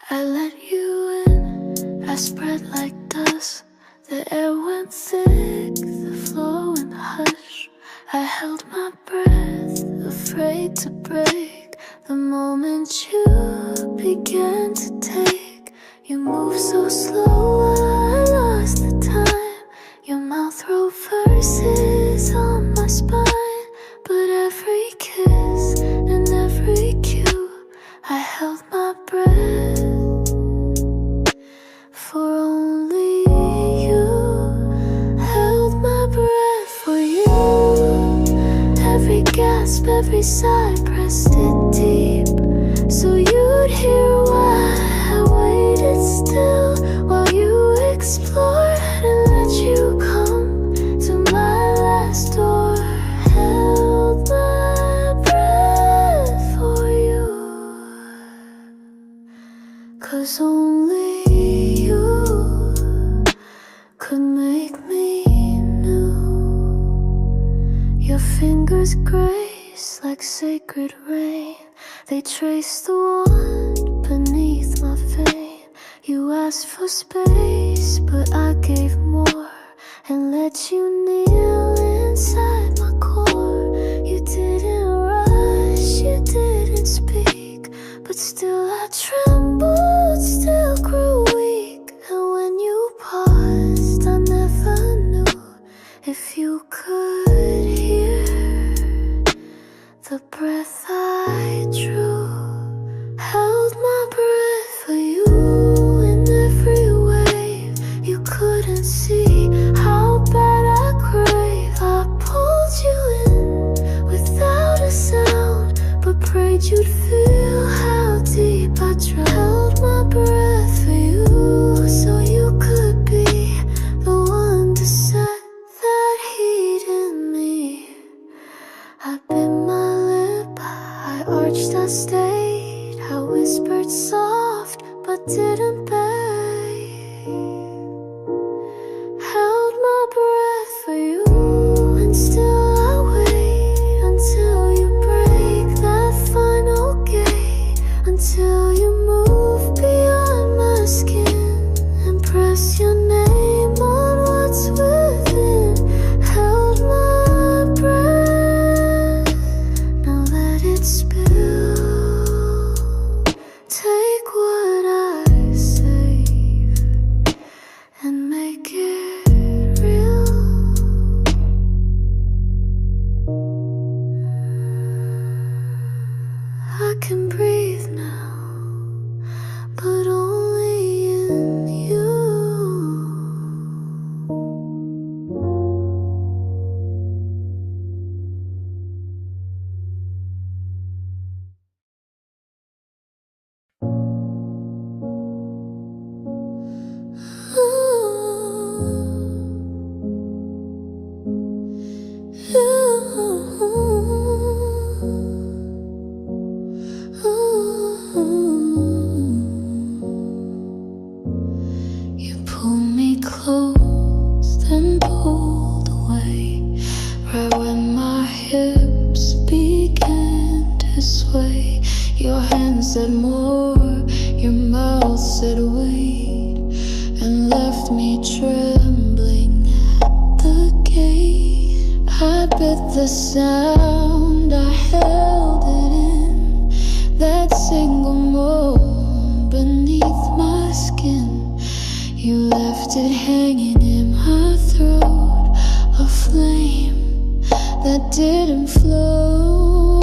I let you in, I spread like dust. The air went thick, the floor went hush. I held my breath, afraid to break. The moment you began to take, you moved so slow, I lost the time. Your mouth wrote verses on my spine, but every kiss and every cue, I held my breath. For only you, held my breath for you. Every gasp, every sigh, pressed it deep, so you'd hear why I waited still, while you explored and let you come to my last door. Held my breath for you, 'cause only you could make me new. Your fingers grace like sacred rain, they trace the want beneath my vein. You asked for space, but I gave more, and let you kneel inside my core. You didn't rush, you didn't speak, but still I trembled, still grew weak. And when you paused, I never knew if you could hear the breath I drew. Held my breath for you in every wave. You couldn't see how bad I crave. I pulled you in without a sound, but prayed you'd feel how deep I drowned. Held my breath for you, so you could be the one to set that heat in me. I bit my lip, I arched, I stayed, I whispered soft, but didn't beg. Held my breath for you, and still I wait until you break that final gate, until you move beyond my skin and press your name on what's within. Held my breath, now let it spill. Take what I save and make it real. I can breathe now, but only in you. You pulled me close, then pulled away, right when my hips began to sway. Your hand said more, your mouth said wait, and left me trembling at the gate. I bit the sound, I held it in, that single moan beneath my skin. You left it hanging in my throat, a flame that didn't flow.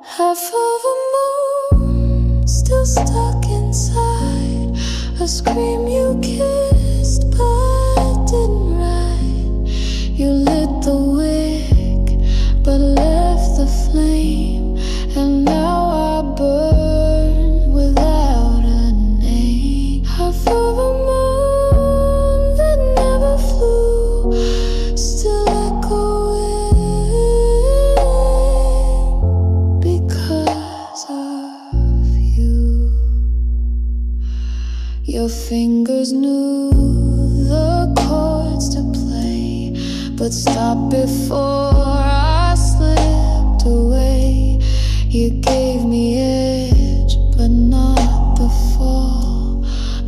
Half of a moon still stuck inside, a scream you kissed but didn't write. You lit the wick but left the flame, and now I burn without a name. Half of a moon that never flew, still echoing because of you. Your fingers knew the chords to play, but stopped before I slipped away. You gave me edge, but not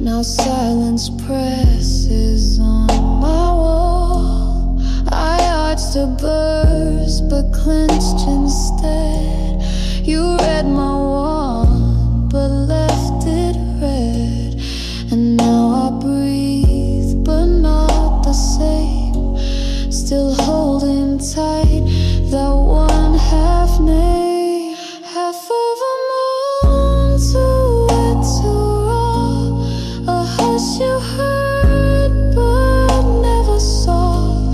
Now silence presses on my wall. I arched to burst, but clenched instead. You read my wand, but left it red. And now I breathe, but not the same. Still holding tight that one half name. Half of a moon, too wet to raw. A hush you heard but never saw.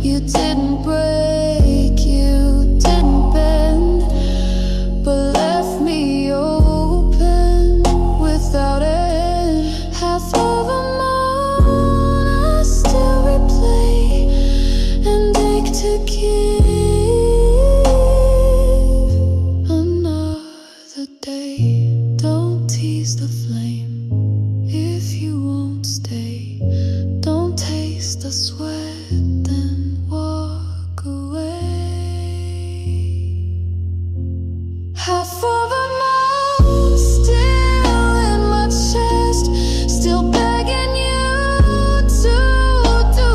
You didn't break, you didn't bend, but left me open without end. Half of a moon I still replay and ache to give. Another day, don't tease the flame if you won't stay. Don't taste the sweat, then walk away. Half of a moon still in my chest, still begging you to do the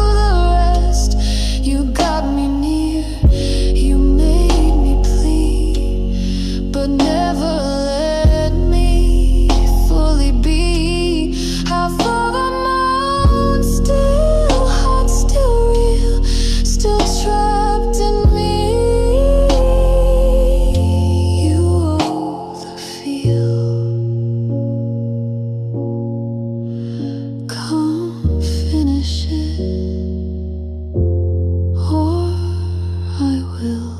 rest. You got me near, you made me plead, but never let me fully be. Half of a moon, still hot, still real, still trapped in me. You owe the feel. Come finish it, or I will.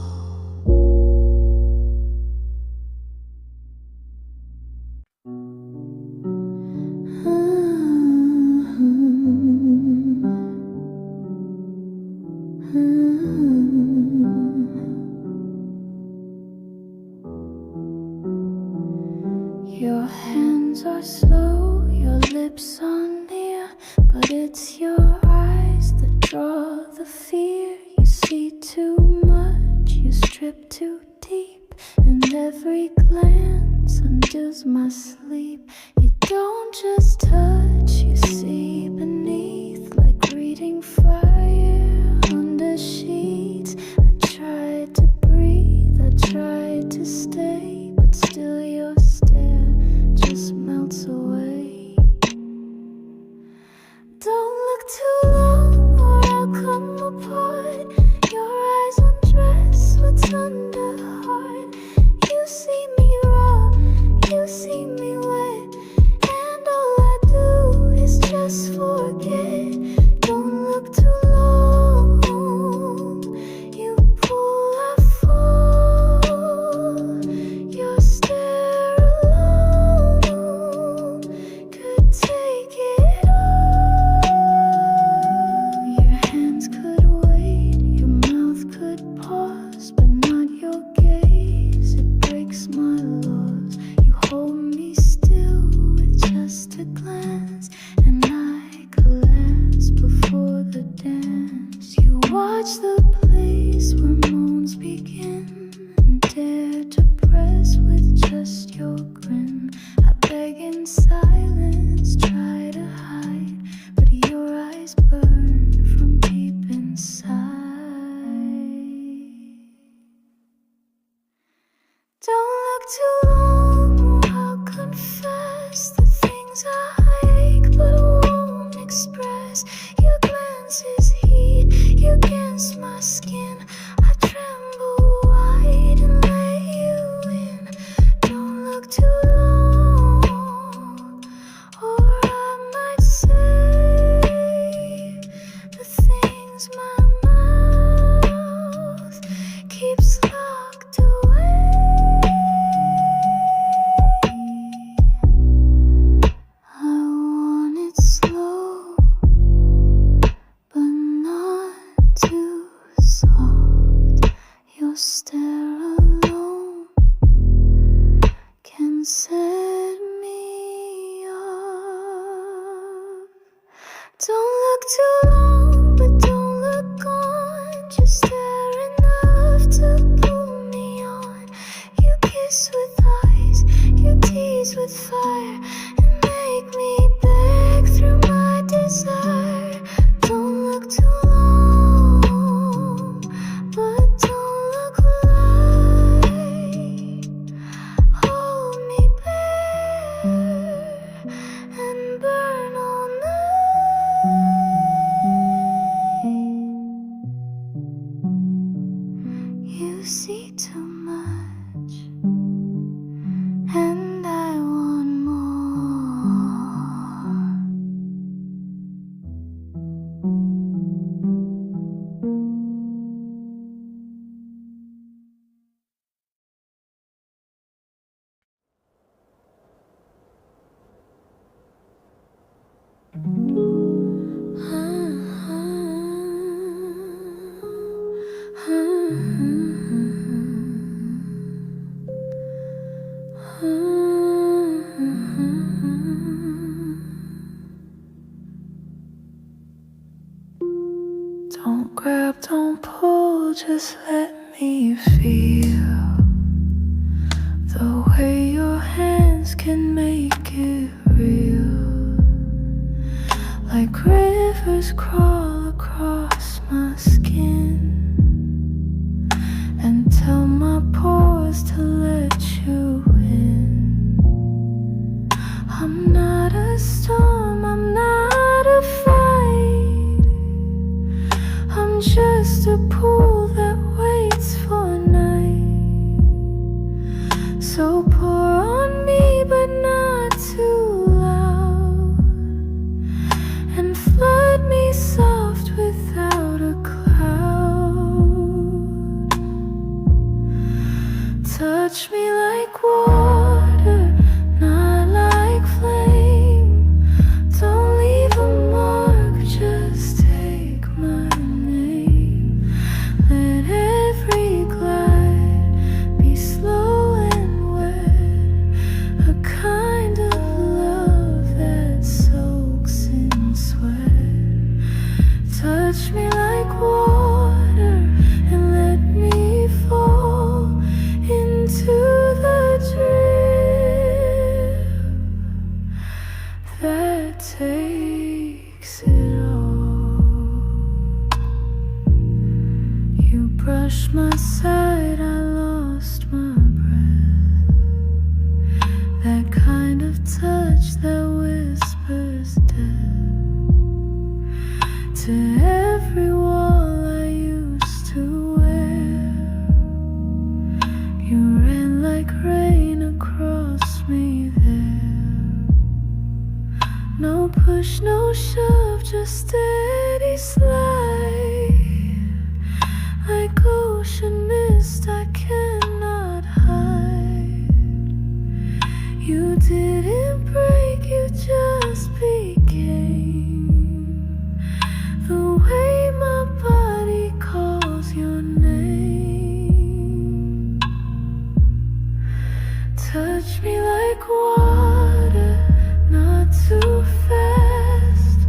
Your hands are slow, your lips are near, but it's your eyes that draw the fear. You see too much, you strip too deep, and every glance undoes my sleep. You don't just touch, you see beneath, like reading fire under sheets. I tried to breathe, I tried to stay, but still your stare just melts away. Don't look too long or I'll come apart. Your eyes undress what's under heart. You see me raw, you see me wet, and all I do is just forget. Don't look too long, you pull, I fall. Your stare alone could take it all. Your hands could wait, your mouth could pause, but not your gaze, it breaks my laws. You hold me still with just a glance, and I collapse before the dance. You watch the place where moans begin, and dare to press with just your grin. I beg in silence, try to hide, but your eyes burn from deep inside. Don't look too long, I'll confess the things I ache but won't express. Your glance is heat, you against my skin. I tremble wide and let you in. Don't look too long, or I might say the things my mouth keeps locked away. I want it slow, but not too soft. Your stare alone can set me off. Don't look too long, but don't look gone. Just stare enough to pull me on. You kiss with eyes, you tease with fire, and make me beg. just let me feel the way your hands can make it real. Like rivers crawl across my skin and tell my pores to let you in. I'm not a storm, I'm not a fight, I'm just a pool that waits for a night. So pour on me but not too loud, and flood me soft without a cloud. Touch me like water, not like flame. Don't leave a mark, just take my name. Let every glide be slow and wet, a kind of love that soaks in sweat. Touch me like water and let me fall into the drip that takes it all. You brushed my side, I lost my breath. That kind of touch that whispers death to every wall I used to wear. You ran like rain across me there. No push, no shove, just steady slide. Like ocean mist I cannot hide. You didn't break, you just became the way my body calls your name. Touch me like water, not too fast.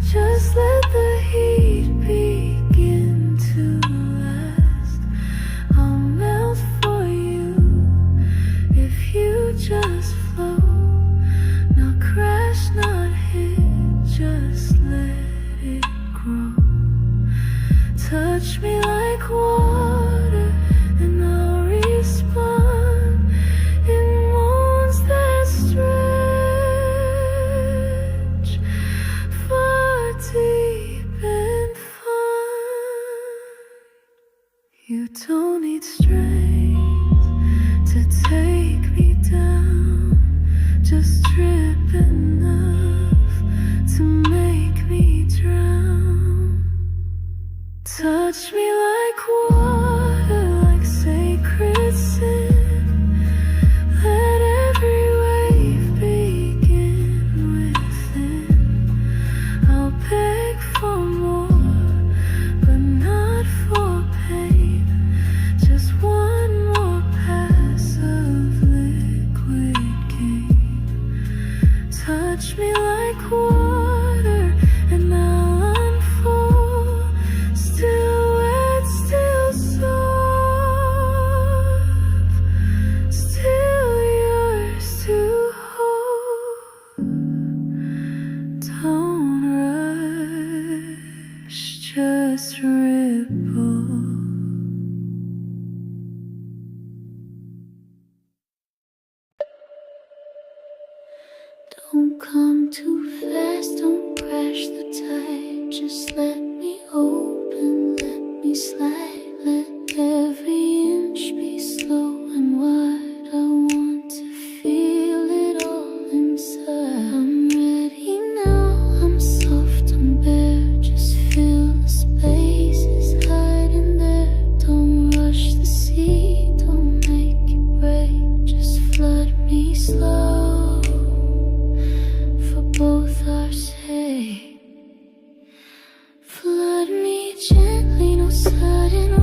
Just let the heat begin to last. I'll melt for you if you just flow. Not crash, not hit, just let it grow. Touch me like water and I'll respond in moans that stretch far deep and fun. You don't need strength to take me down, just drip enough to make me drown. Touch me like water, like sacred sin. Let every wave begin within. I'll beg for more, but not for pain. Just one more pass of liquid game. Touch me like water and I'll unfold. Still wet, still soft, still yours to hold. Don't rush, just ripple. Don't come too fast, don't crash the tide. Just let me open, let me slide. Let every inch be slow and wide. I want to feel it all inside. I'm ready now, I'm soft, I'm bare. Just fill the spaces hiding there. Don't rush the sea, don't make it break. Just flood me slow for both our sake. Flood me gently, no sudden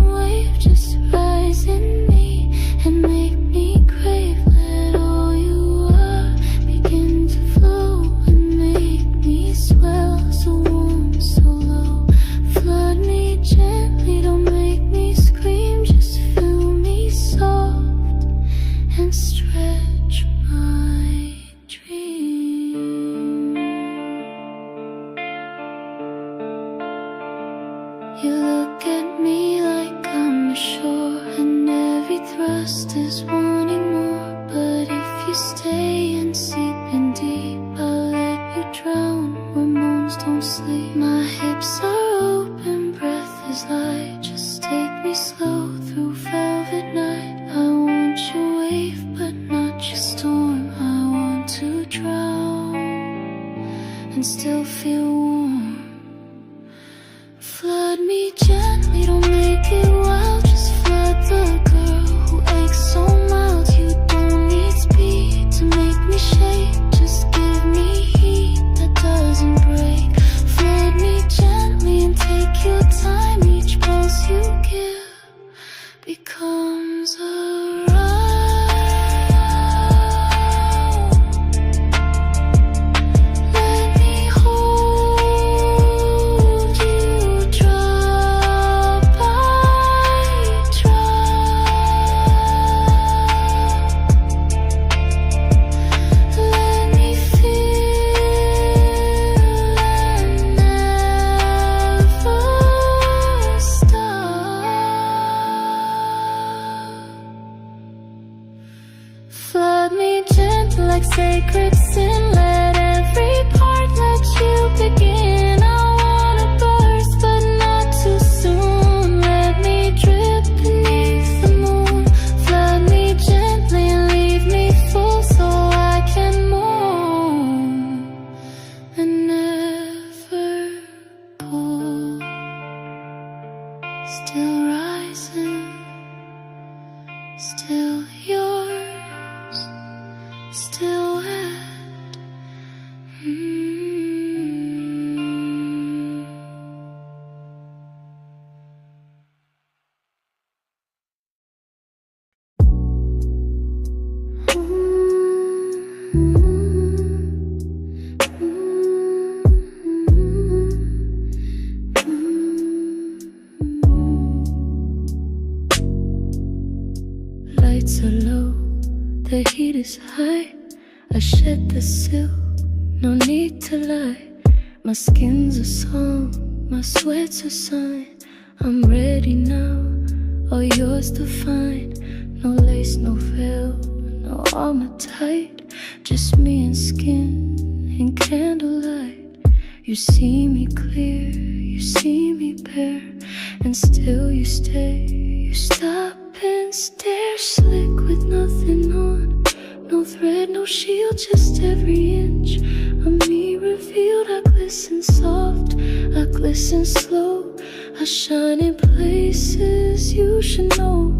and still feel warm. Flood me gently, don't make it wild. Just flood the girl who aches so mild. You don't need speed to make me shake. Just give me heat that doesn't break. Flood me gently and take your time. Each pulse you give becomes a like sacred sin. Let every part let you begin. I wanna burst, but not too soon. Let me drip beneath the moon. Flood me gently and leave me full, so I can moan and never pull. Still rising, still yours, still wet. Lights are low, the heat is high. I shed the silk, no need to lie. My skin's a song, my sweat's a sign. I'm ready now, all yours to find. No lace, no veil, no armor tight. Just me and skin in candlelight. You see me clear, you see me bare, and still you stay. You stop and stare, slick with nothing on. No thread, no shield, just every inch of me revealed. I glisten soft, I glisten slow. I shine in places you should know.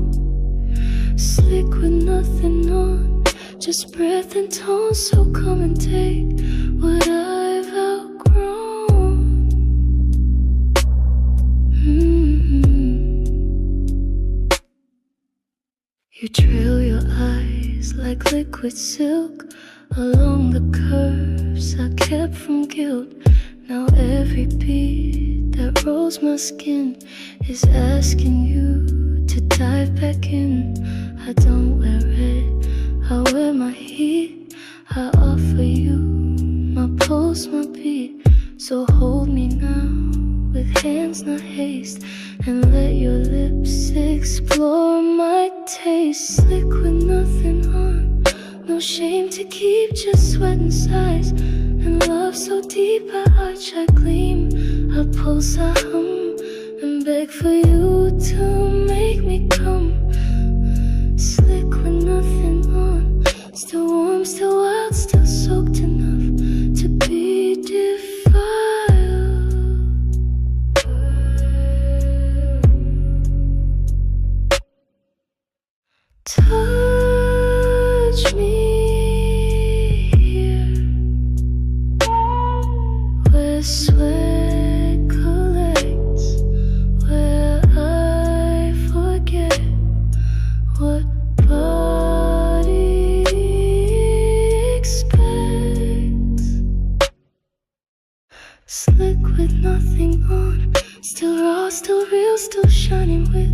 Slick with nothing on, just breath and tone. So come and take what I've outgrown. You trail your eyes like liquid silk along the curves I kept from guilt. Now every beat that rolls my skin is asking you to dive back in. I don't wear red, I wear my heat. I offer you my pulse, my beat. So hold me now with hands not haste, and let your lips explore my taste. Slick with nothing on, no shame to keep, just sweat and sighs. And love so deep, I arch, I gleam, I pulse, I hum, and beg for you to make me come. Slick with nothing on, still warm, still wild, still soaked enough to be defiled. Touch me here, where sweat collects, where I forget what body expects. Slick with nothing on, still raw, still real, still shining with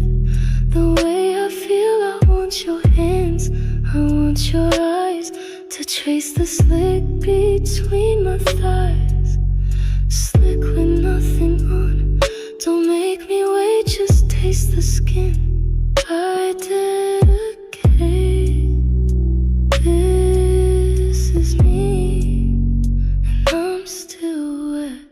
the way I feel. I want your hands, I want your eyes, to trace the slick between my thighs. Slick with nothing on, don't make me wait, just taste the skin. I dedicate, this is me, and I'm still wet.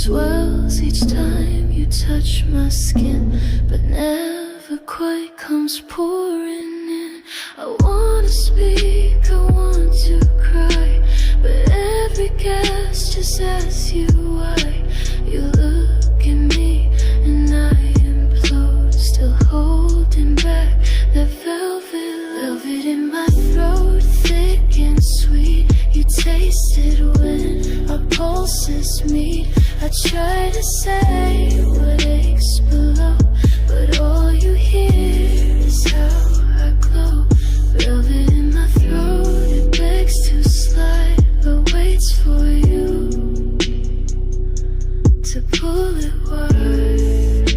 swells each time you touch my skin, but never quite comes pouring in. I wanna speak, I want to cry, but every gasp just asks you why. You look at me and I implode, still holding back that velvet in my throat, thick and sweet. You taste it when our pulses meet. I try to say what aches below, but all you hear is how I glow. Velvet in my throat, it begs to slide, but waits for you to pull it wide.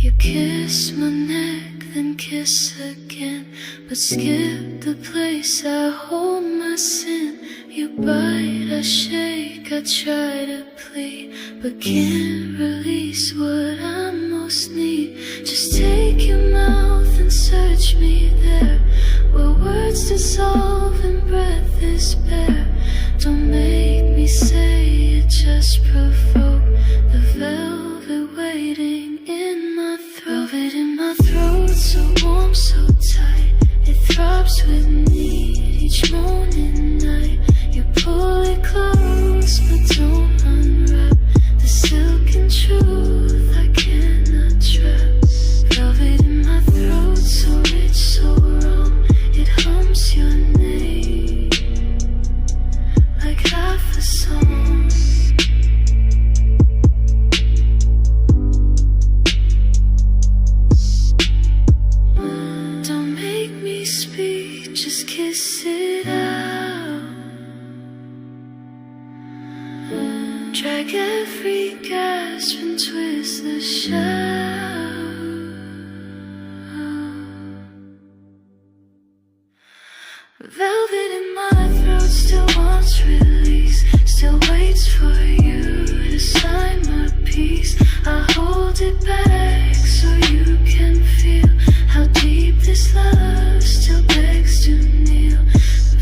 You kiss my neck, then kiss again, but skip the place I hold my sin. You bite, I shake, I try to plead, but can't release what I most need. Just take your mouth and search me there, where words dissolve and breath is bare. Don't make me say it, just provoke the velvet waiting in my throat. Velvet in my throat, so warm, so tight, it throbs with need each morning night. You pull it close, but don't unwrap the silken truth I cannot trap. Velvet in my throat, so rich, so wrong, it hums your name like half a song. Don't make me speak, just kiss it out. Drag every gasp and twist the shout. Velvet in my throat still wants release, still waits for you to sign my peace. I hold it back so you can feel how deep this love still begs to kneel.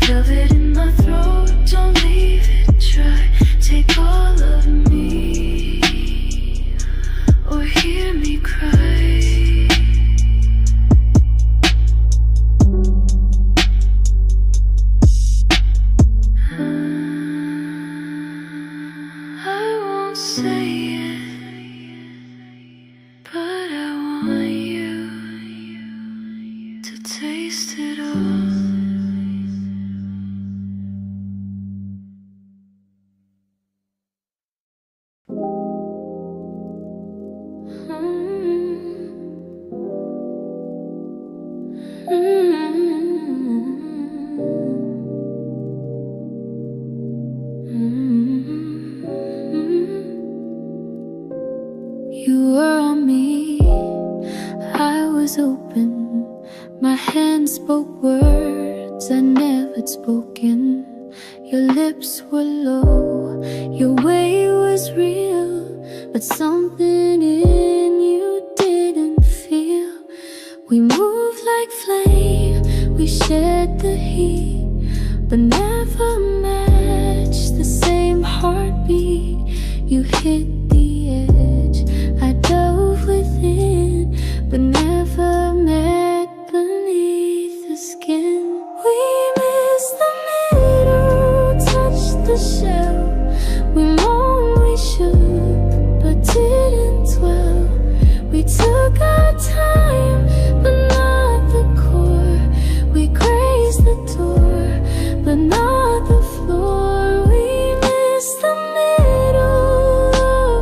Velvet in my throat, don't leave it dry. Take all of me, or hear me cry. I won't say it, but I want you to taste it all. You were on me, I was open. My hands spoke words I never spoken. Your lips were low, your way was real, but something in you didn't feel. We moved like flame, we shared the heat, but never matched the same heartbeat. You hit the edge, I dove within, but never met beneath the skin. We missed the middle, touched the shell. We moaned, we shook, but didn't dwell. We took our time, but not the core. We grazed the door, but not the floor. We missed the middle of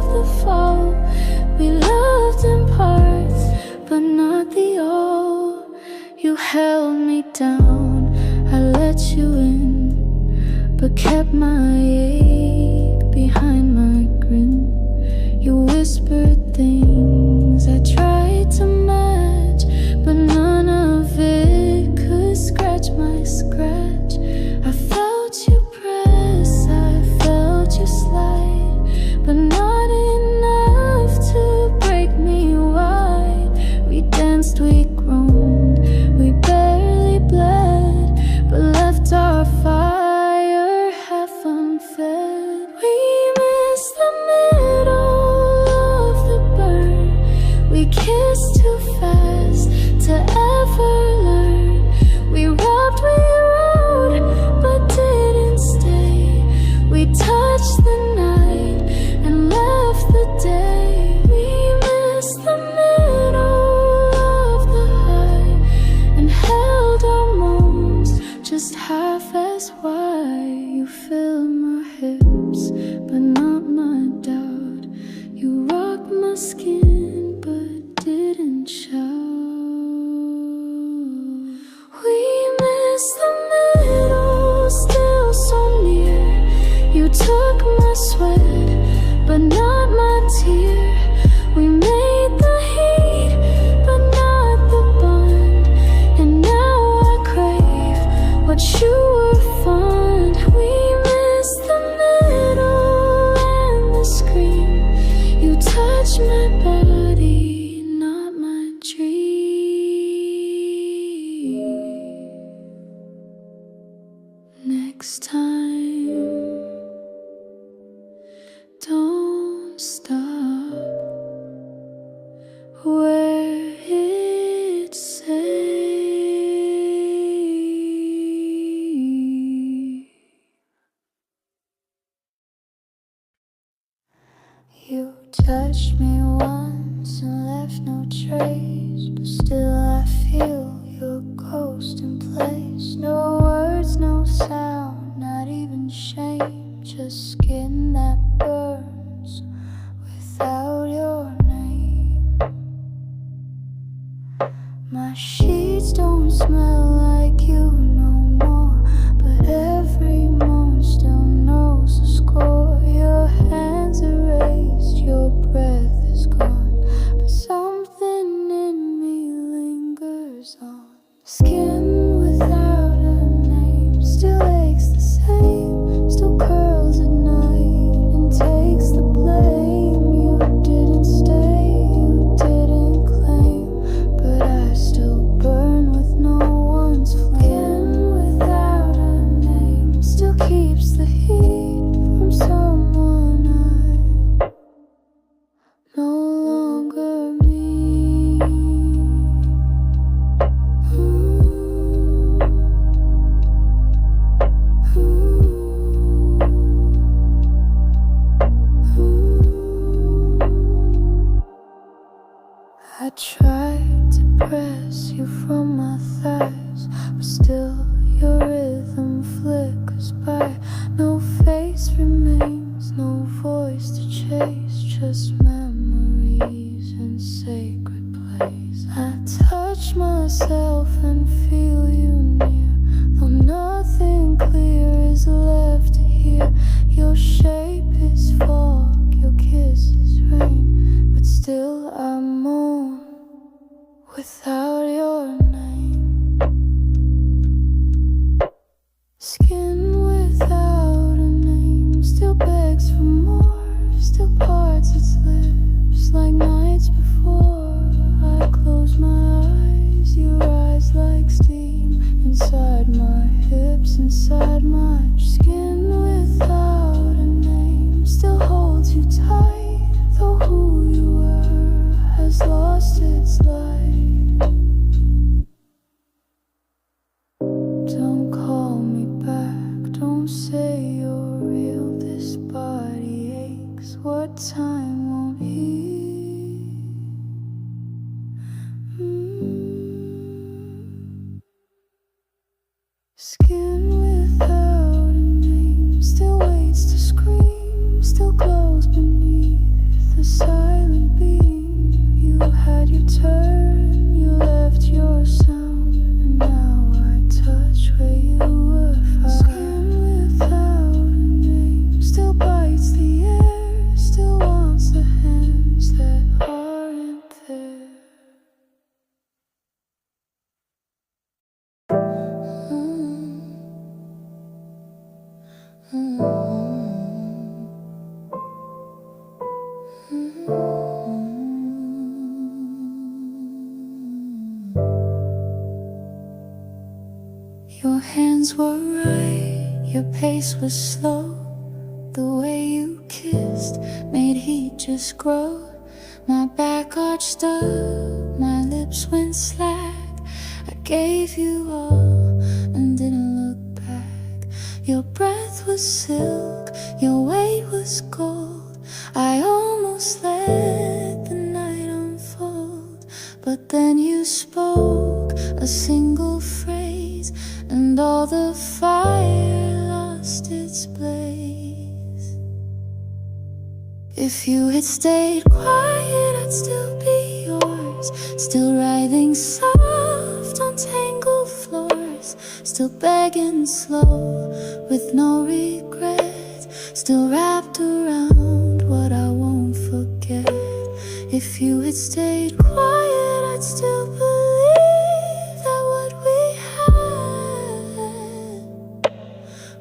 We touched the night and left the day. We missed the middle of the high and held our moans just half as wide. You fill my hips, but not my doubt. You rock my skin, but didn't shout. We miss the middle, still so near. You took my sweat, but not my tear. We made the heat, but not the bond. And now I crave what you were fond. We miss the middle and the scream. You touch my body, not my dream. Next time, don't stop where it's safe. You touched me once and left no trace, but still I feel your ghost in place. No words, no sound, not even shame, just skin that burns without your name. My sheets don't smell like you no more, but every moan still knows the score. Your hands erased, your breath is gone, but something in me lingers on. Skin without a name still aches the same, still curls at night and takes the blame. You didn't stay, you didn't claim, but I still burn with no one's flame. Skin without a name still keeps the heat from someone I no longer mean. I tried to press you from my thighs, but still your rhythm flickers by. No face remains, no voice to chase, just memories in sacred place. I touch myself and feel you near, though nothing clear is left to hear. Your shape is fog, your kiss is rain, but still I moan without your name. Skin without a name still begs for more, still parts its lips like nights before. I close my eyes, you rise like steam inside my hips, inside my skin without a name still holds you tight, though who you were has lost its light. Don't call me back, don't say you're real. This body aches, what time won't heal. Skin without a name still waits to scream, still glows beneath the silent beam. You had your turn, you left your sound, and now I touch where you were found. Skin without a name still bites the air, still wants the hands that aren't there. Your hands were right, your pace was slow. The way you kissed made heat just grow. My back arched up, my lips went slack. I gave you all and didn't look back. Your breath was silk, as gold. I almost let the night unfold, but then you spoke a single phrase, and all the fire lost its blaze. If you had stayed quiet, I'd still be yours, still writhing soft on tangled floors, still begging slow with no regrets, still wrapped around what I won't forget. If you had stayed quiet, I'd still believe that what we had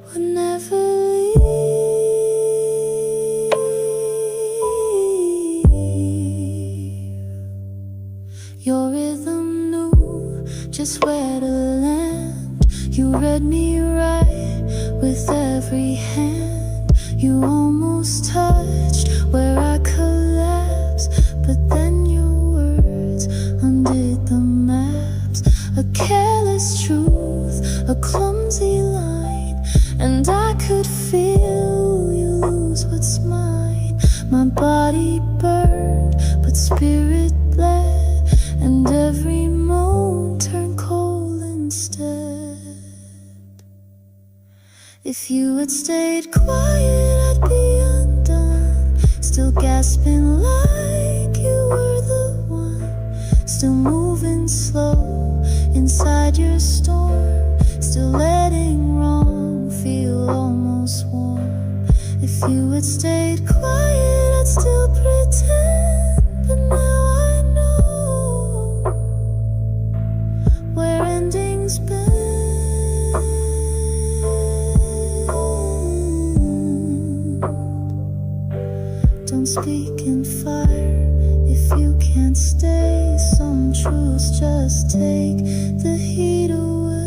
would never leave. Your rhythm knew just where to land. You read me right with every hand. You almost touched where I collapsed, but then your words undid the maps. A careless truth, a clumsy line, and I could feel you lose what's mine. My body burned, but spirit bled, and every moan turned cold instead. If you had stayed quiet, I'd be undone, still gasping like you were the one, still moving slow inside your storm, still letting wrong feel almost warm. If you had stayed quiet, I'd still pretend, but now I know where endings been. Don't speak in fire if you can't stay. Some truths just take the heat away.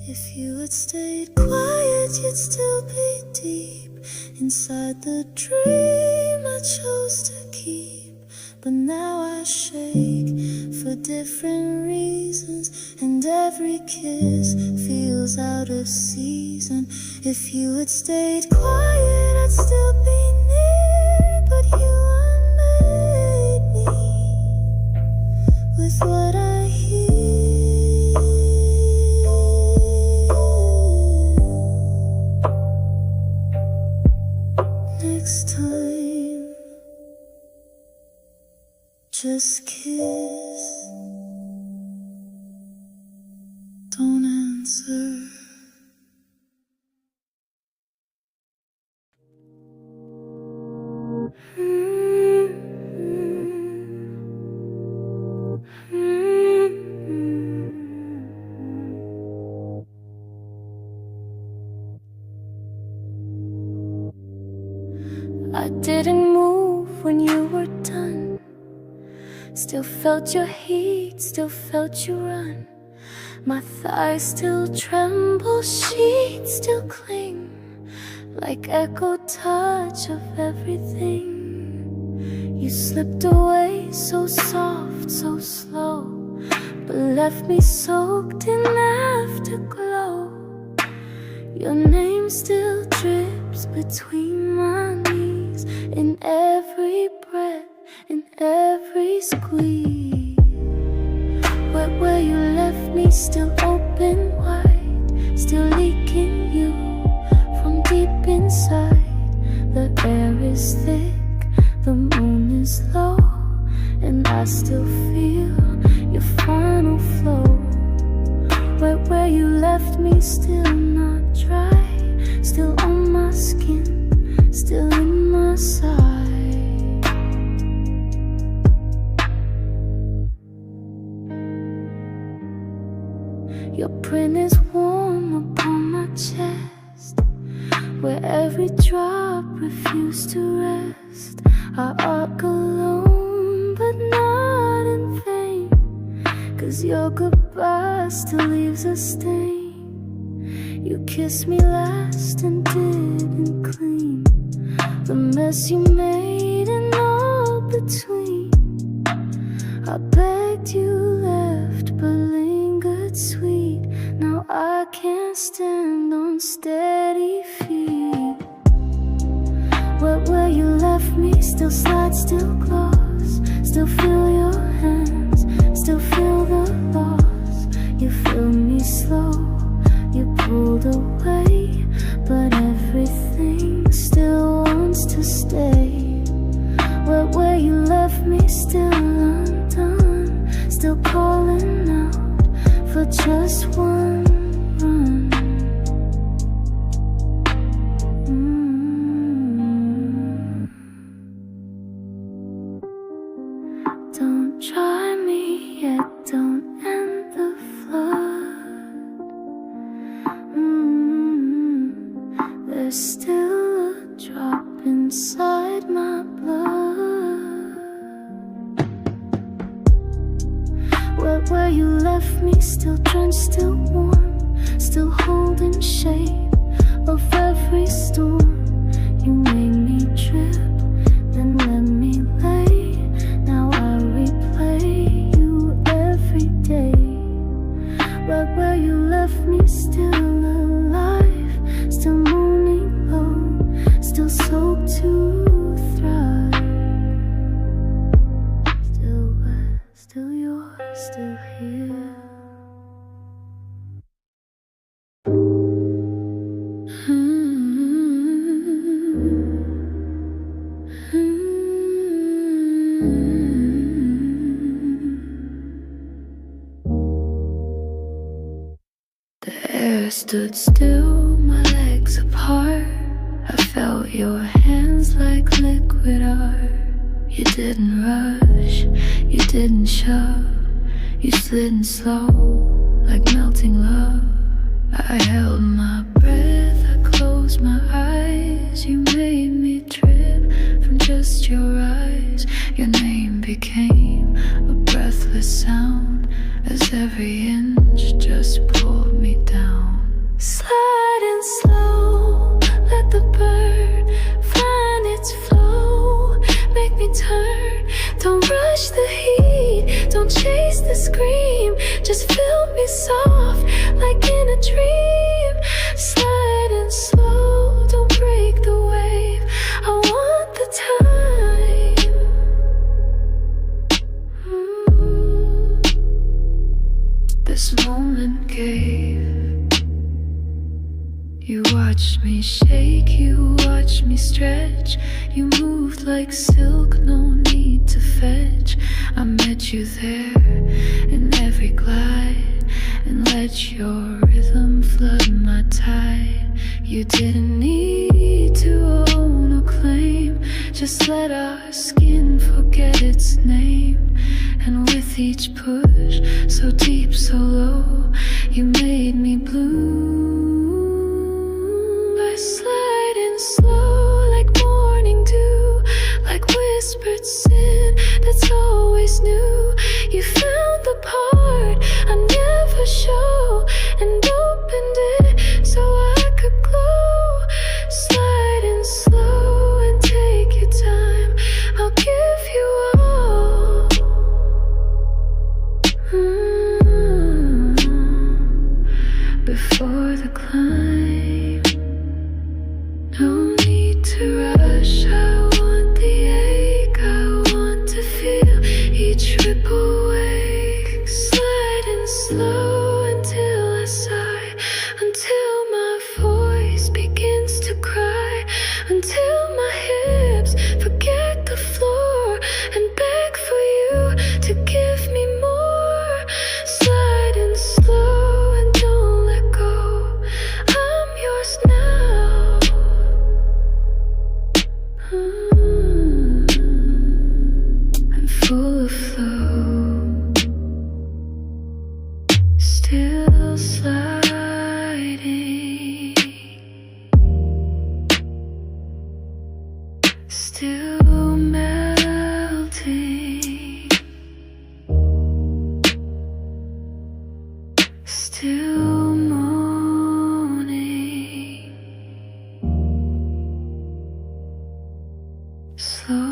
If you had stayed quiet, you'd still be deep inside the dream I chose to keep. But now I shake for different reasons, and every kiss feels out of season. If you had stayed quiet, I'd still be near, but you unmade me with what I hear. Next time, just kiss, don't answer. I didn't move when you were done, still felt your heat, still felt you run. My thighs still tremble, sheets still cling, like echo touch of everything. You slipped away so soft, so slow, but left me soaked in afterglow. Your name still drips between my knees, in every breath, in every squeeze. Where you left me still open wide, still leaking you from deep inside. The air is thick, the moon is low, and I still feel your final flow. Where you left me still not dry, still on my skin, still in my side. Your print is warm upon my chest, where every drop refused to rest. I arc alone, but not in vain, 'cause your goodbye still leaves a stain. You kissed me last and didn't clean the mess you made and all between. I begged, you left, but lingered sweet. Now I can't stand on steady feet. me, still slide, still gloss. Still feel your hands, still feel the loss. You feel me slow, you pulled away, but everything still wants to stay. Where you left me, still undone, still calling out for just one run. Don't try me yet, don't end the flood. There's still a drop inside my blood. Where you left me, still drenched, still warm, still holding shape of every storm. You made me trip, then let me lay. Now I replay you every day. Where you left me, still alive, still moaning low, still soaked to thrive. Still wet, still yours, still here. The air stood still, my legs apart. I felt your hands like liquid art. You didn't rush, you didn't shove. You slid in slow, like melting love. I held my breath, I closed my eyes. You made me trip from just your eyes. Your name became a breathless sound as every inch just pulled me down. Sliding slow, let the bird find its flow. Make me turn, don't rush the heat, don't chase the scream. Just feel me soft, like in a dream. Sliding slow, don't break the wave. I want the time. This moment gave. You watched me shake, you watched me stretch. You moved like silk, no need to fetch. I met you there in every glide, and let your rhythm flood my tide. You didn't need to own or claim, just let our skin forget its name. And with each push, so deep, so low, you made me bloom. By sliding slow, like morning dew, like whispered sin that's always new. You found the part I never show, and opened it so I could glow. Sliding slow and take your time, I'll give you all. Before the climb, no need to rush. I want the ache, I want to feel each ripple wake. Sliding slow until I sigh, until my voice begins to cry, until my hips forget the floor and beg for you to give me more. Sliding slow and don't let go, I'm yours now. I'm full of flow, still sliding, still melting, still moaning, slow.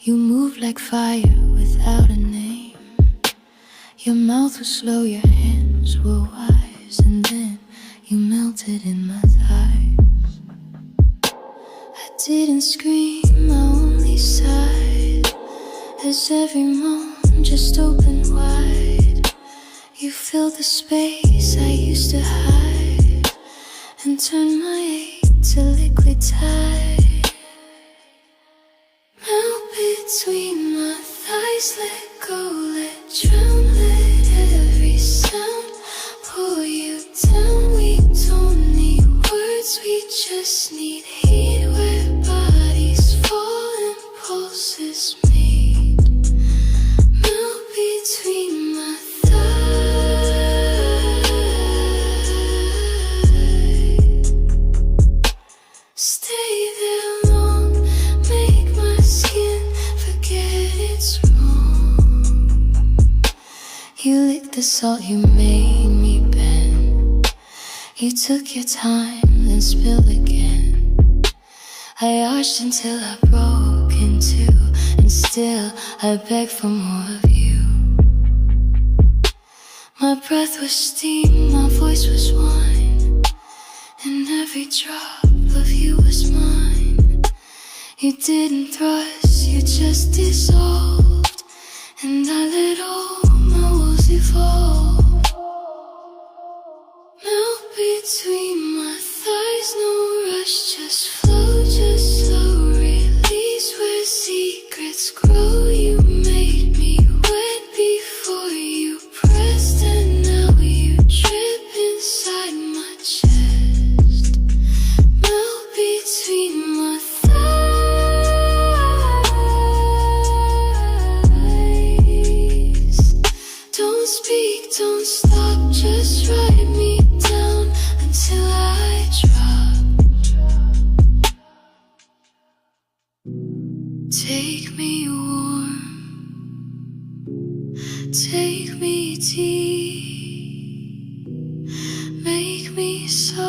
You moved like fire without a name. Your mouth was slow, your hands were wise, and then you melted in my thighs. I didn't scream, I only sighed, as every moan just opened wide. You filled the space I used to hide, and turned my hate to liquid tide. Melt between my thighs, let go, let drown, let every sound pull you down. We don't need words, we just need heat where bodies fall and pulses meet. Melt between my thighs. Stay there long, make my skin forget it's wrong. You licked the salt, you made me bend. You took your time, then spilled again. I arched until I broke in two, and still I beg for more of you. My breath was steam, my voice was wine, and every drop of you was mine. You didn't thrust, you just dissolved, and I let all my walls evolve. Melt between my thighs, no rush, just flow, just slow release where secrets grow. You made me wet before you pressed, and now you drip inside my chest. Melt between my thighs. Don't speak, don't stop, just write me down until I drop. Take me warm, take me deep, make me soft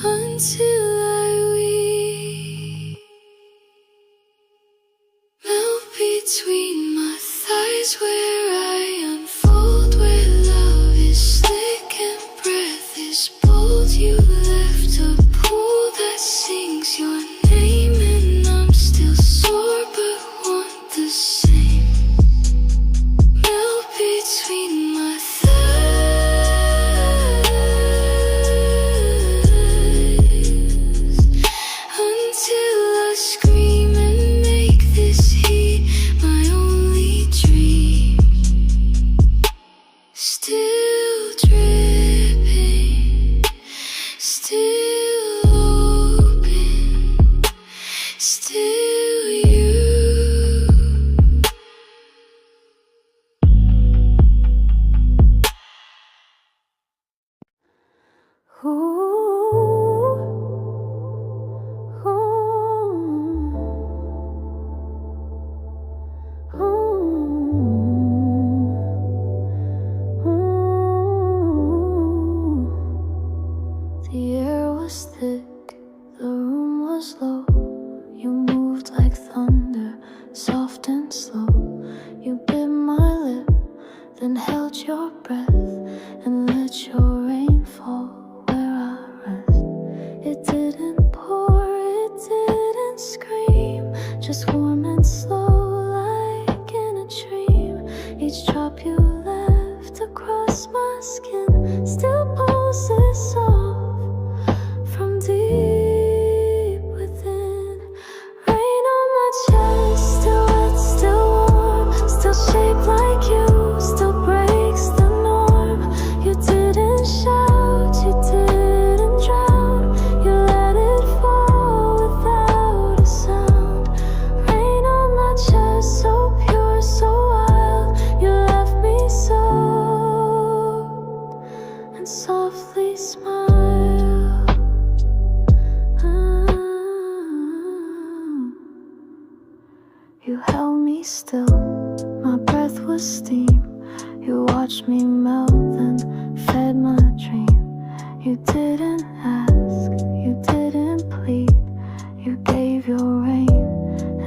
until I weep. Melt between my thighs where I unfold, where love is slick and breath is bold. You left a pool that sings your name, and I'm still sore but want the same. Melt between my thighs until I scream and make this heat my only dream. Still dripping, still open, still you. The air was thick, the room was low. You moved like thunder, soft and slow. You bit my lip, then held your breath, and let your rain fall where I rest. It didn't pour, it didn't scream, just warm and slow like in a dream. Each drop you left across my skin still pulses off from deep within. Rain on my chest, still wet, still warm, still shaped like you, still breaks the norm. You didn't shout, you didn't drown, you let it fall without a sound. Rain on my chest, so pure, so wild, you left me soaked and softly smiled. You held me still, my breath was steam. You watched me melt, then fed my dream. You didn't ask, you didn't plead, you gave your rain,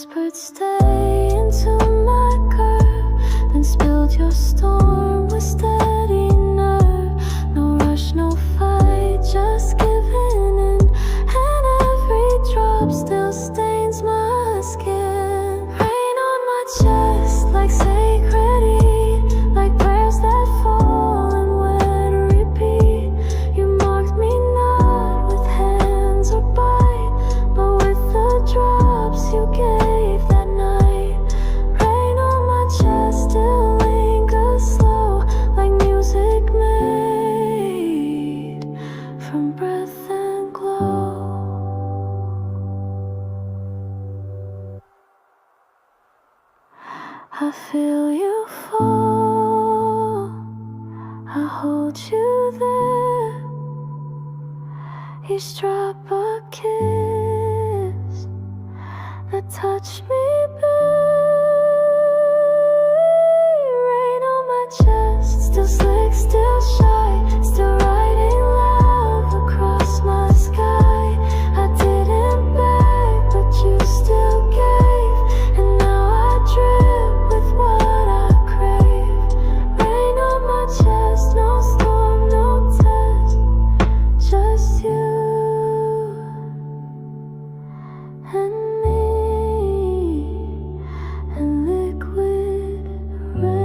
whispered stay into my curve, then spilled your storm with steady nerve. No rush, no fight, just giving in, and every drop still stains my skin. Rain on my chest like sacred heat, like prayers that fall and wet repeat. You marked me not with hands or bite, but with the drops you gave that night. Rain on my chest still lingers slow, like music made from breath and glow. I feel you fall, I hold you there. Each drop a kiss that touched me bare. Rain on my chest, still slick, still shy, still writing love across my sky. I didn't beg, but you still gave, and now I drip with what I crave. Rain on my chest, no storm, no test, just you and me, and liquid rest.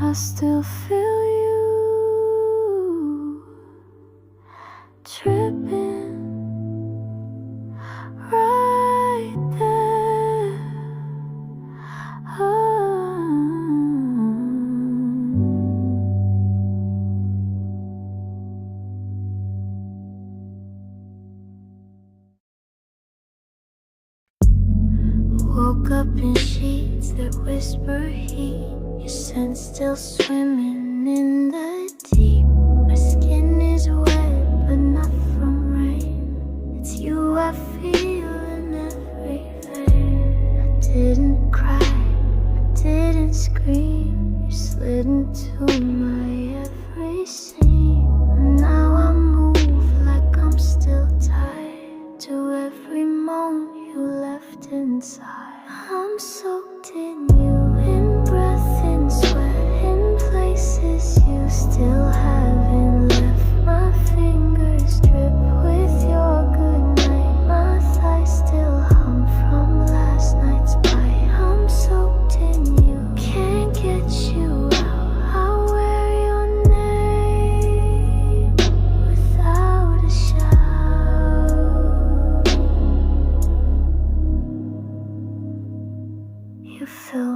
I still feel you dripping right there. Woke up in sheets that whisper heat, your scent still swimming in the deep. My skin is wet, but not from rain. It's you I feel in every vein. I didn't cry, I didn't scream. You slid into my every scene, and now I move like I'm still tied to every moan you left inside. I'm soaked in you, in breath, in sweat, in places you still haven't left. My fingers drip with your goodnight. My thighs still hum from last night's bite. I'm soaked in you, can't get you out. I'll wear your name without a shout. You fill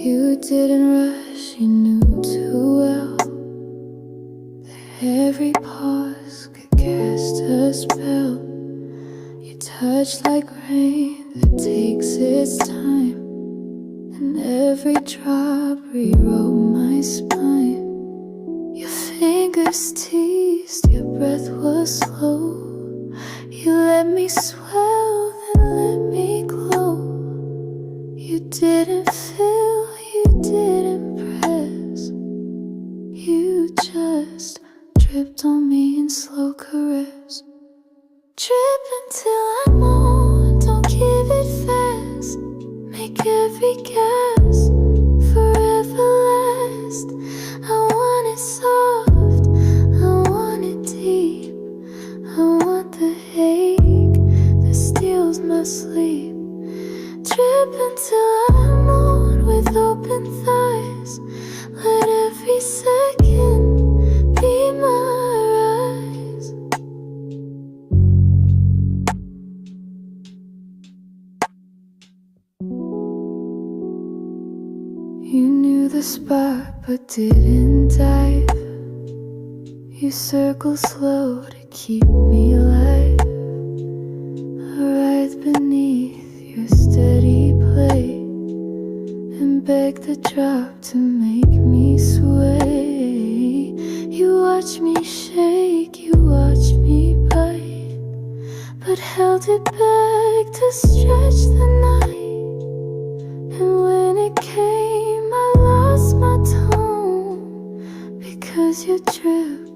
You didn't rush, you knew too well that every pause could cast a spell. You touch like rain that takes its time, and every drop rewrote my spine. Your fingers teased, your breath was slow. You let me swell, then let me glow. You didn't fill, you didn't press. You just dripped on me in slow caress. Drip until I moan, don't give it fast. Make every gasp forever last. I want it soft, I want it deep. I want the ache that steals my sleep. Drip until I moan with open thighs. Let every second be my rise. You knew the spot but didn't dive. You circle slow to keep me alive. I writhe beneath your steady play and beg the drop to make me sway. You watch me shake, you watch me bite, but held it back to stretch the night. And when it came, I lost my tone, because your drip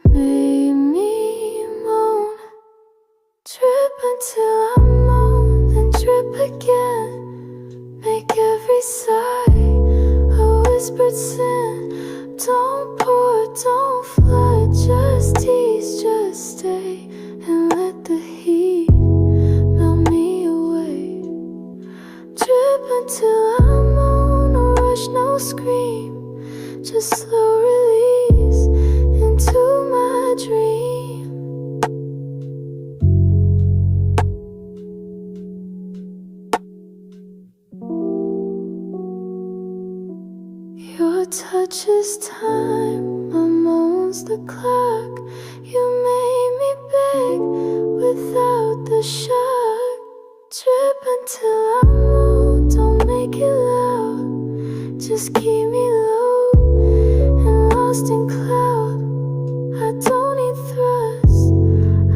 made me moan. Drip until I moan, then drip again. Make every sigh a whispered sin. Don't pour, don't flood, just tease, just stay, and let the heat melt me away. Drip until I moan, no rush, no scream, just slow release into my dream. Your touch is time, my moan's the clock. You made me beg without the shock. Drip until I moan, don't make it loud. Just keep me low and lost in cloud. I don't need thrust,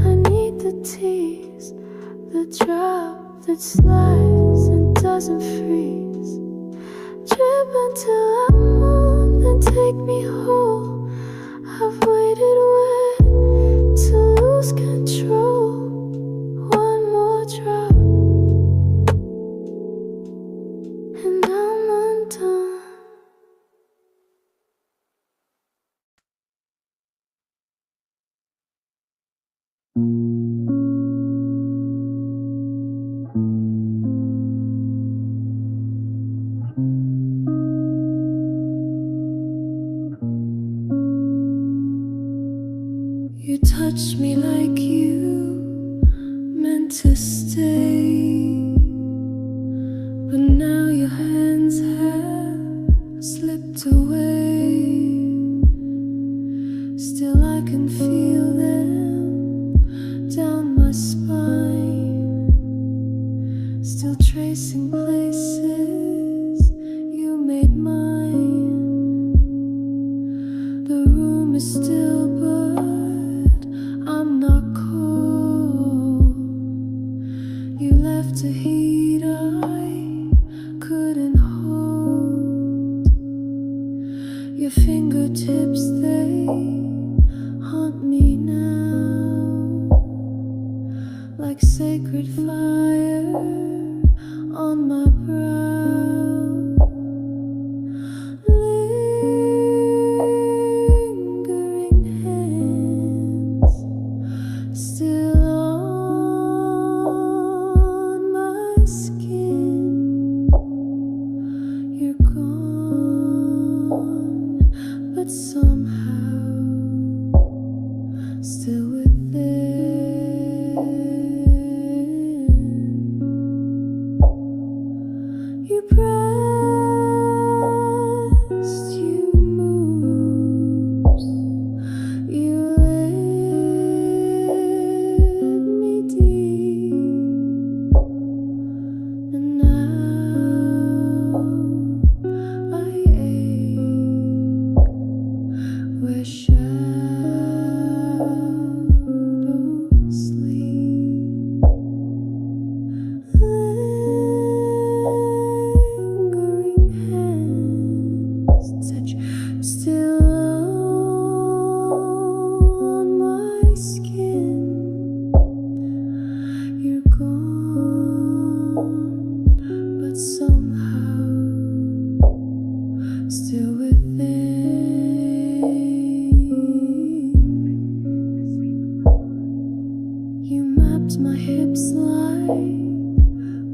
I need the tease, the drop that slides and doesn't freeze. Drip until I moan, then take me whole. I've waited wet to lose control. One more drop and I'm undone. You touched me like you meant to stay, but now your hands have slipped away. Still I can feel them down my spine, still tracing places you made mine. The room is still, but I'm not cold. You left a heat I couldn't hold. Your fingertips, they haunt me now, like sacred fire on my brow. Lingering hands still on my skin. You're gone, but somehow still within. You press still within. You mapped my hips like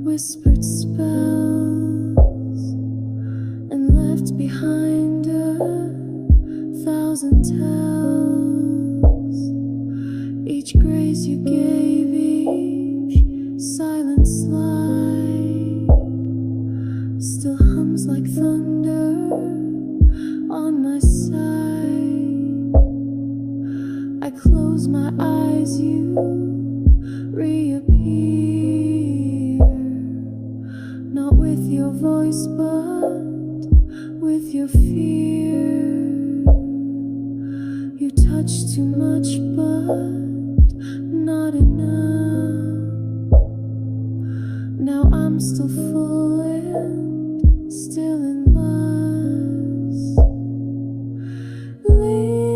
whispered spells and left behind 1,000 tells. Each grace you gave, each silent slide still hums like thunder on my side. I close my eyes, you reappear, not with your voice but with your fear. You touch too much but not enough. Now I'm still full and still in lust. Lingering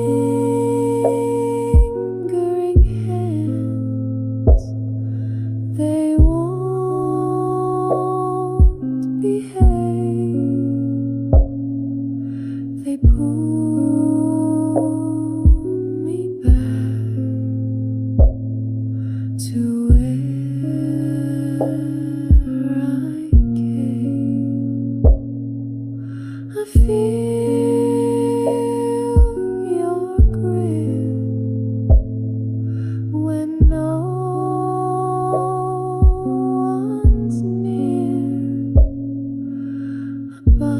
hands, they won't behave. They pull me back to where I came. I feel your grip when no one's near. I bite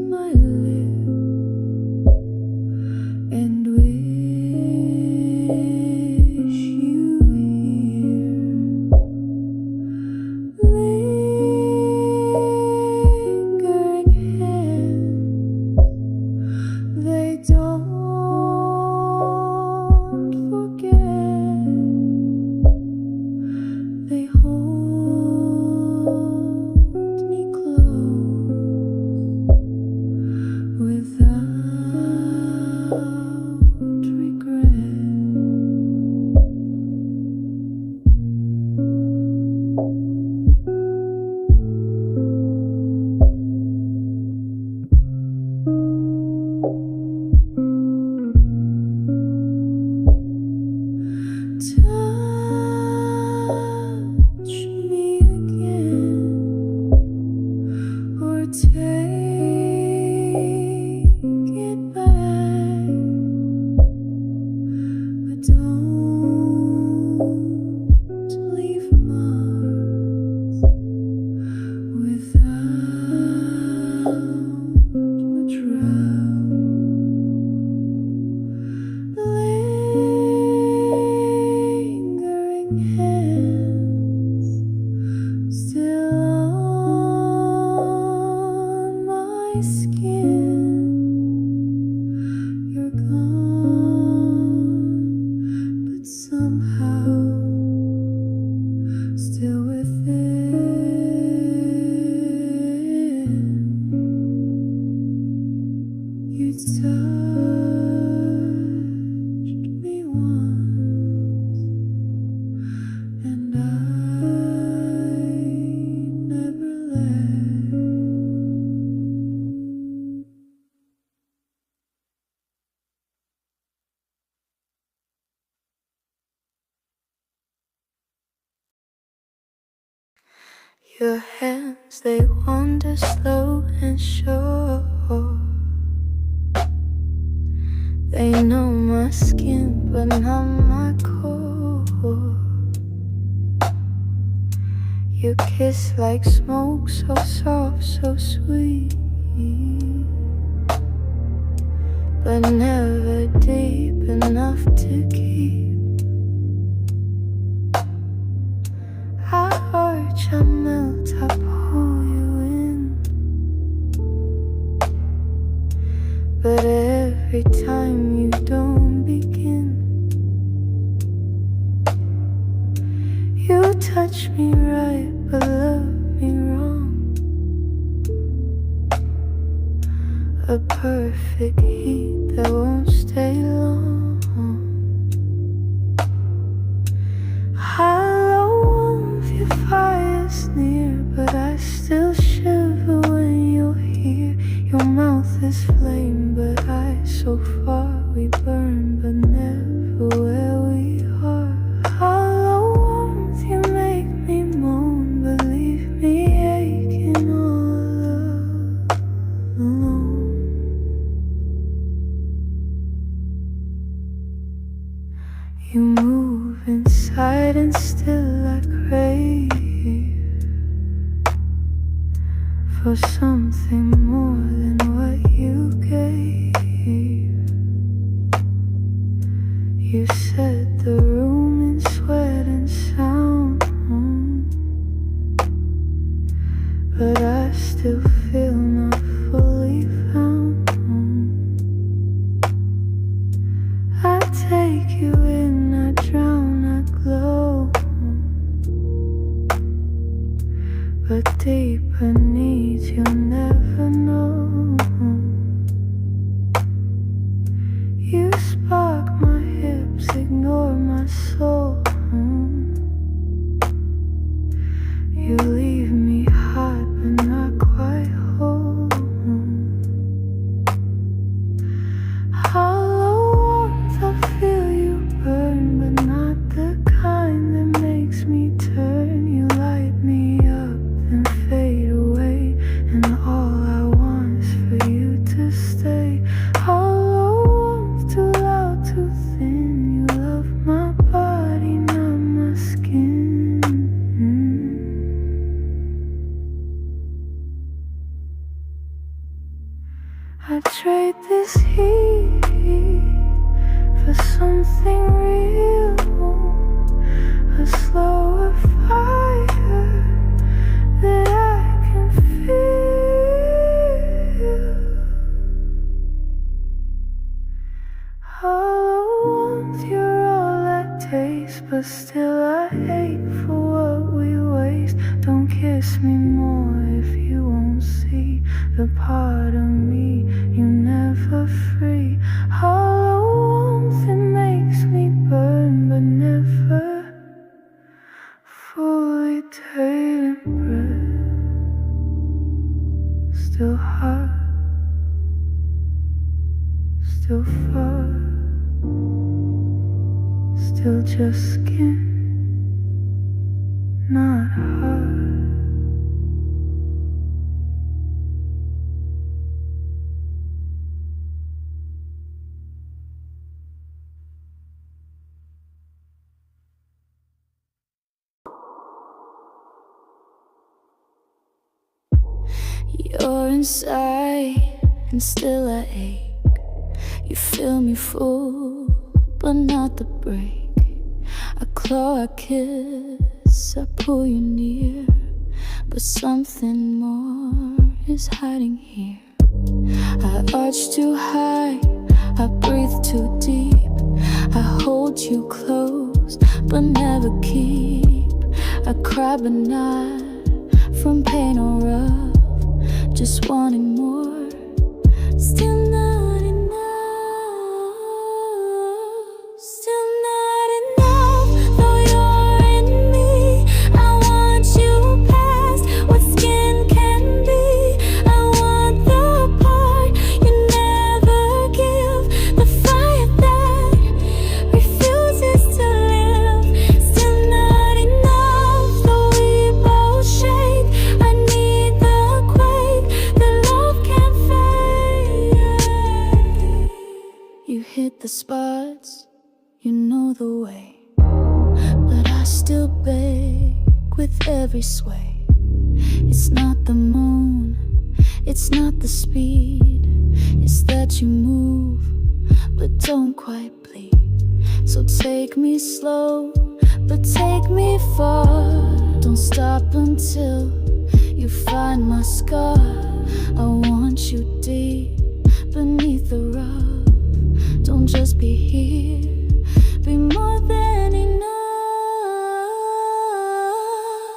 my lip and wish you here. Lingering hands, they don't forget. They hold me close without regret. Touch me again, or take it back, but don't leave marks without withdrawal. Lingering hands, still on my skin. You're gone, but somehow still within. You touched me once, and I never left. Your hands, they wander slow and sure. They know my skin, but not my core. You kiss like smoke, so soft, so sweet, but never deep enough to keep. I arch, I melt, I pull you in, but every time you don't begin. You touch me right, but love me wrong. A perfect heat that won't stay long. Hollow warmth, your fire's near, but I still shiver when for something more than what you gave. You set the room in sweat and sound, but I still feel not fully found. I take you in, I drown, I glow, but deeper needs you'll never know. You spark my hips, ignore my soul. You leave me hot but not quite whole. Hollow warmth, I feel you burn, but not the kind that makes me turn. You light me up and fade away, and all I want is for you to stay. Hollow warmth, too loud, too thin. You love my body, not my skin. I trade this heat for something real, a slower fire that I can feel. Hollow warmth, you're all I taste, but still I hate for what we waste. Don't kiss me more if you won't see the part of me you never free. Hollow warmth, it makes me burn, but never fully taken breath. Still hot, still far, still just skin, not heart. You're inside, and still I ache. You feel me full, but not the break. I claw, I kiss, I pull you near, but something more is hiding here. I arch too high, I breathe too deep. I hold you close, but never keep. I cry, but not from pain or rough, just wanting more, still not enough, still not enough. Though you're in me, I want you past what skin can be. I want the part you never give, the fire that refuses to live. Still not enough, though we both shake. I need the quake, the love can't fade. You hit the spots, you know the way, but I still beg with every sway. It's not the moon, it's not the speed, it's that you move, but don't quite bleed. So take me slow, but take me far. Don't stop until you find my scar. I want you deep beneath the rough. Don't just be here, be more than enough.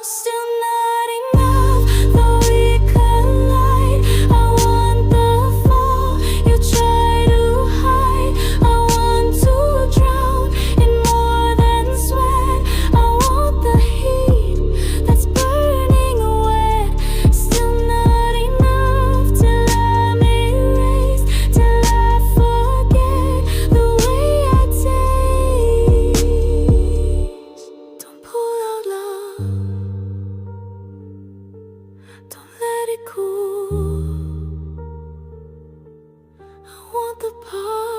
Still not enough, though we collide. I want the fall you try to hide. I want to drown in more than sweat. I want the heat that's burning wet. Still not enough till I'm erased, till I forget the way I taste. Don't pull out love, don't let it cool. I want the part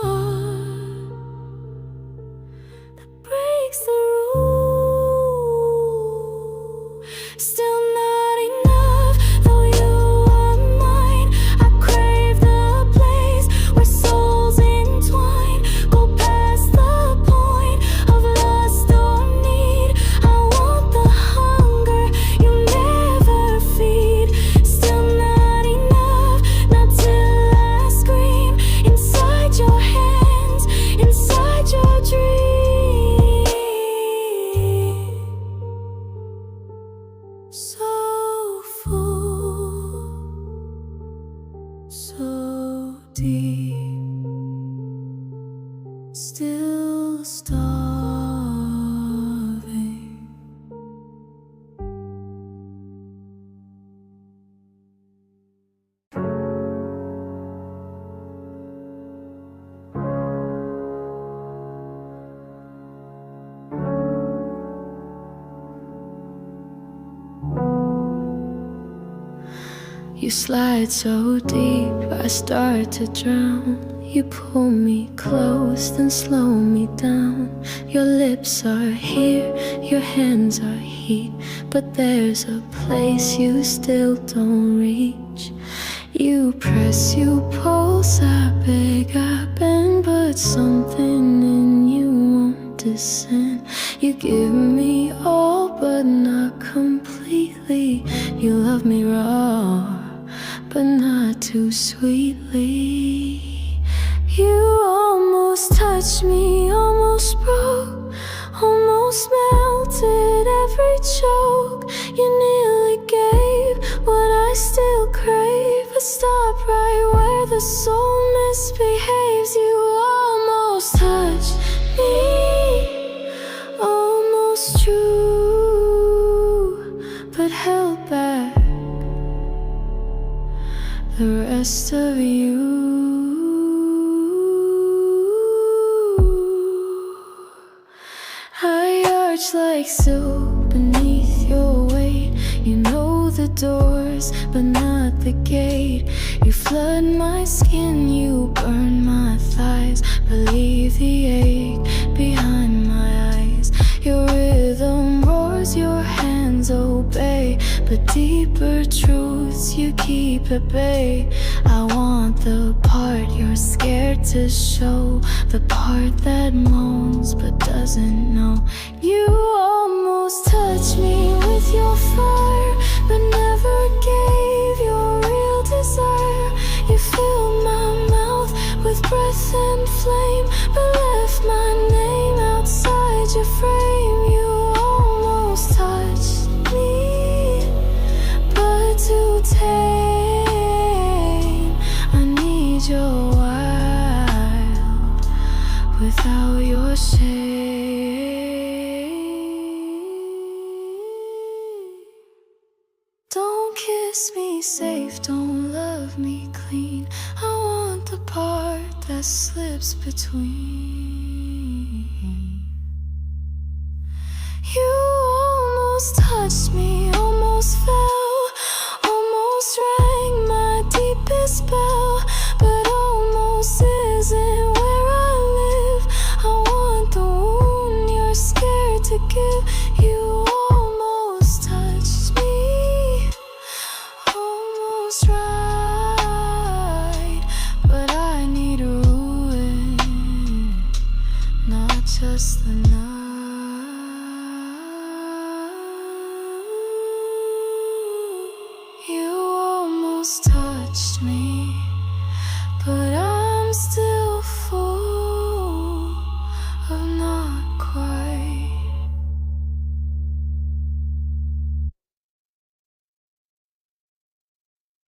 that breaks the rule. Still not enough, though you deep, still starving. You slide so deep, I start to drown. You pull me close, then slow me down. Your lips are here, your hands are heat, but there's a place you still don't reach. You press, you pulse, I beg, I bend, but something in you won't descend. You give me all, but not completely. You love me raw, but not too sweetly. You almost touched me, almost broke, almost melted every choke. You nearly gave what I still crave, but stop right where the soul misbehaves. You almost touched me, almost true, but held back the rest of you. I arch like silk beneath your weight. You know the doors, but not the gate. You flood my skin, you burn my thighs, believe the ache behind my eyes. Your rhythm roars, your hands obey, but deeper truths you keep at bay. I want the part you're scared to show, the part that moans but doesn't know. You almost touched me with your fire, but never gave your real desire. You filled my mouth with breath and flame, but left my name outside your frame. You almost touched me, but to tame I need your wild without your shame. Don't kiss me safe, don't love me clean. I want the part that slips between. You almost touched me, almost fell, almost rang my deepest bell, but almost isn't where I live. I want the wound you're scared to give. You almost touched me, almost right, but I need a ruin, not just the night.